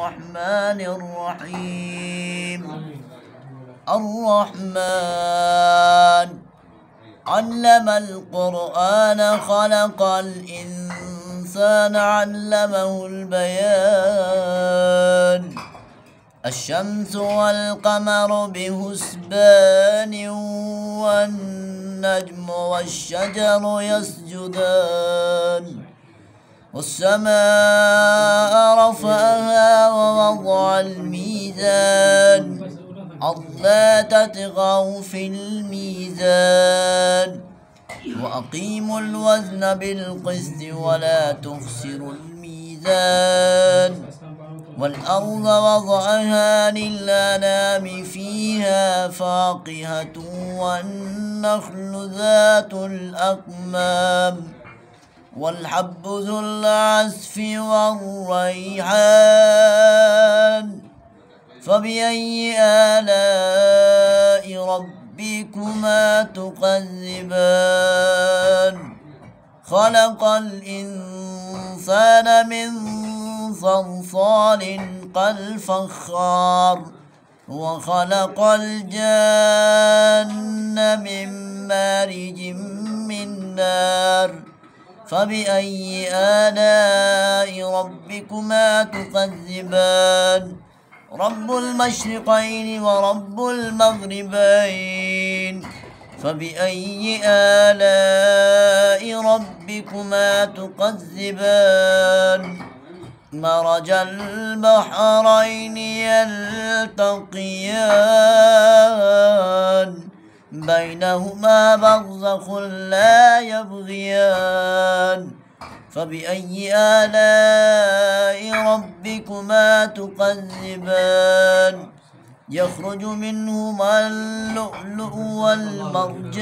الرحمن الرحيم. الرحمن علم القرآن خلق الإنسان علمه البيان. الشمس والقمر بحسبان والنجم والشجر يسجدان. والسماء رفعها ووضع الميزان ألا تطغوا في الميزان وأقيموا الوزن بالقسط ولا تخسروا الميزان. والأرض وضعها للأنام فيها فاكهة والنخل ذات الأكمام والحب ذو العصف والريحان. فبأي آلاء ربكما تكذبان؟ خلق الإنسان من صلصال كالفخار وخلق الجن من مارج من نار. فبأي آلاء ربكما تكذبان؟ رب المشرقين ورب المغربين. فبأي آلاء ربكما تكذبان؟ مرج البحرين يلتقيان بينهما برزخ لا يبغيان. فبأي آلاء ربكما تكذبان؟ يخرج منهما اللؤلؤ والمرجان.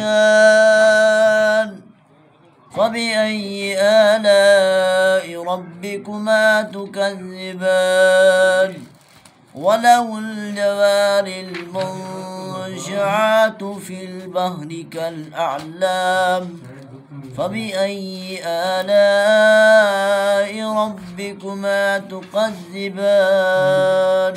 فبأي آلاء ربكما تكذبان؟ وله الجوار المنشآت في البحر كالأعلام. فبأي آلاء ربكما تكذبان؟